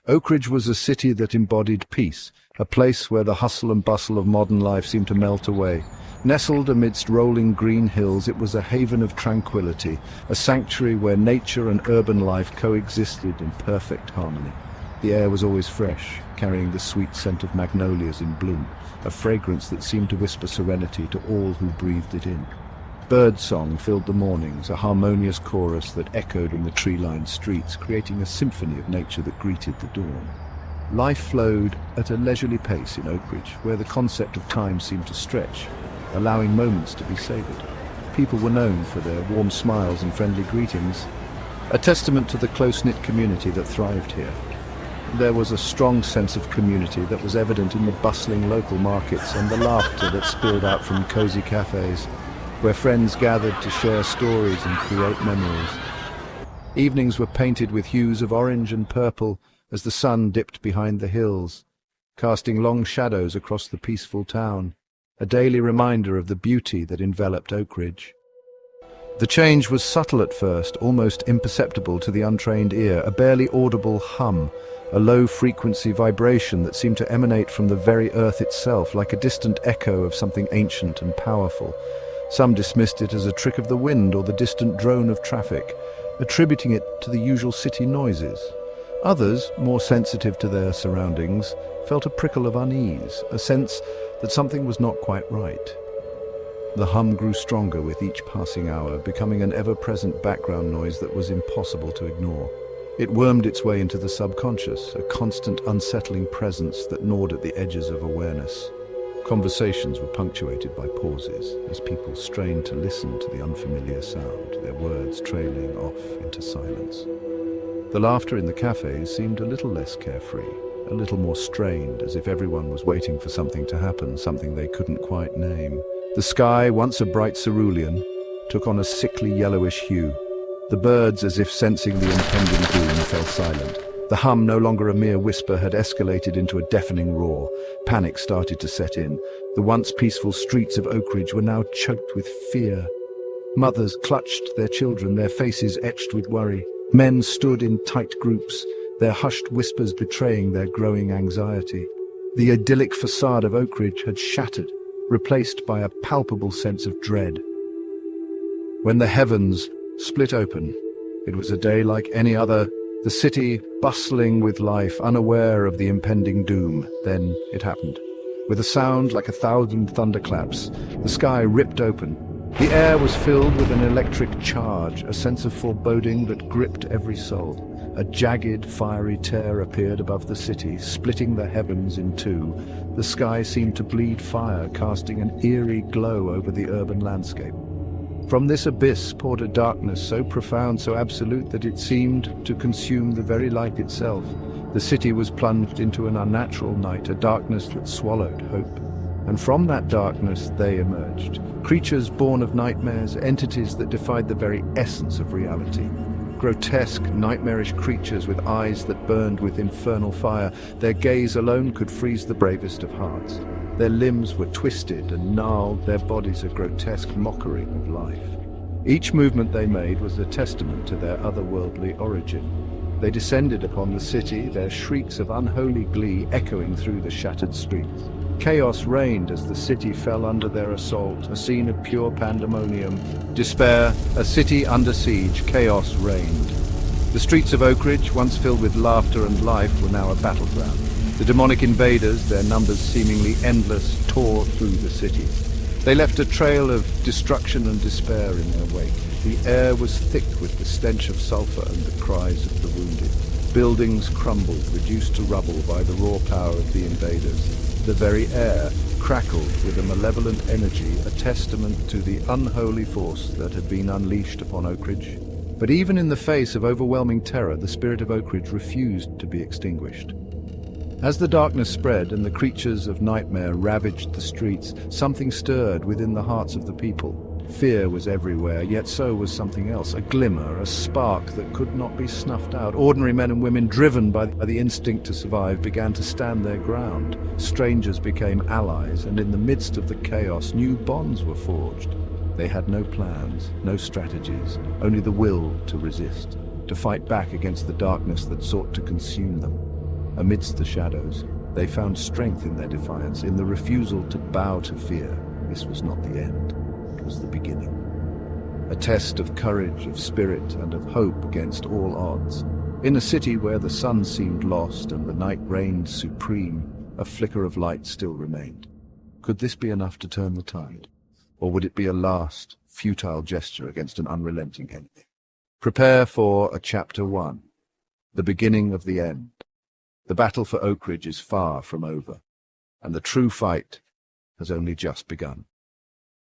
Oakridge was a city that embodied peace, a place where the hustle and bustle of modern life seemed to melt away. Nestled amidst rolling green hills, it was a haven of tranquility, a sanctuary where nature and urban life coexisted in perfect harmony. The air was always fresh, carrying the sweet scent of magnolias in bloom, a fragrance that seemed to whisper serenity to all who breathed it in. Birdsong filled the mornings, a harmonious chorus that echoed in the tree-lined streets, creating a symphony of nature that greeted the dawn. Life flowed at a leisurely pace in Oakridge, where the concept of time seemed to stretch, allowing moments to be savoured. People were known for their warm smiles and friendly greetings, a testament to the close-knit community that thrived here. There was a strong sense of community that was evident in the bustling local markets and the laughter that spilled out from cosy cafes, where friends gathered to share stories and create memories. Evenings were painted with hues of orange and purple as the sun dipped behind the hills, casting long shadows across the peaceful town, a daily reminder of the beauty that enveloped Oakridge. The change was subtle at first, almost imperceptible to the untrained ear, a barely audible hum, a low-frequency vibration that seemed to emanate from the very earth itself, like a distant echo of something ancient and powerful. Some dismissed it as a trick of the wind or the distant drone of traffic, attributing it to the usual city noises. Others, more sensitive to their surroundings, felt a prickle of unease, a sense that something was not quite right. The hum grew stronger with each passing hour, becoming an ever-present background noise that was impossible to ignore. It wormed its way into the subconscious, a constant unsettling presence that gnawed at the edges of awareness. Conversations were punctuated by pauses, as people strained to listen to the unfamiliar sound, their words trailing off into silence. The laughter in the cafes seemed a little less carefree, a little more strained, as if everyone was waiting for something to happen, something they couldn't quite name. The sky, once a bright cerulean, took on a sickly yellowish hue. The birds, as if sensing the impending doom, fell silent. The hum, no longer a mere whisper, had escalated into a deafening roar. Panic started to set in. The once peaceful streets of Oakridge were now choked with fear. Mothers clutched their children, their faces etched with worry. Men stood in tight groups, their hushed whispers betraying their growing anxiety. The idyllic facade of Oakridge had shattered, replaced by a palpable sense of dread. When the heavens split open, it was a day like any other, the city bustling with life, unaware of the impending doom. Then it happened. With a sound like 1,000 thunderclaps, the sky ripped open. The air was filled with an electric charge, a sense of foreboding that gripped every soul. A jagged, fiery tear appeared above the city, splitting the heavens in two. The sky seemed to bleed fire, casting an eerie glow over the urban landscape. From this abyss poured a darkness so profound, so absolute, that it seemed to consume the very light itself. The city was plunged into an unnatural night, a darkness that swallowed hope. And from that darkness they emerged. Creatures born of nightmares, entities that defied the very essence of reality. Grotesque, nightmarish creatures with eyes that burned with infernal fire. Their gaze alone could freeze the bravest of hearts. Their limbs were twisted and gnarled, their bodies a grotesque mockery of life. Each movement they made was a testament to their otherworldly origin. They descended upon the city, their shrieks of unholy glee echoing through the shattered streets. Chaos reigned as the city fell under their assault, a scene of pure pandemonium. Despair, a city under siege, chaos reigned. The streets of Oakridge, once filled with laughter and life, were now a battleground. The demonic invaders, their numbers seemingly endless, tore through the city. They left a trail of destruction and despair in their wake. The air was thick with the stench of sulfur and the cries of the wounded. Buildings crumbled, reduced to rubble by the raw power of the invaders. The very air crackled with a malevolent energy, a testament to the unholy force that had been unleashed upon Oakridge. But even in the face of overwhelming terror, the spirit of Oakridge refused to be extinguished. As the darkness spread and the creatures of nightmare ravaged the streets, something stirred within the hearts of the people. Fear was everywhere, yet so was something else, a glimmer, a spark that could not be snuffed out. Ordinary men and women, driven by the instinct to survive, began to stand their ground. Strangers became allies, and in the midst of the chaos, new bonds were forged. They had no plans, no strategies, only the will to resist, to fight back against the darkness that sought to consume them. Amidst the shadows, they found strength in their defiance, in the refusal to bow to fear. This was not the end, it was the beginning. A test of courage, of spirit, and of hope against all odds. In a city where the sun seemed lost and the night reigned supreme, a flicker of light still remained. Could this be enough to turn the tide? Or would it be a last, futile gesture against an unrelenting enemy? Prepare for a Chapter 1, the beginning of the end. The battle for Oakridge is far from over, and the true fight has only just begun.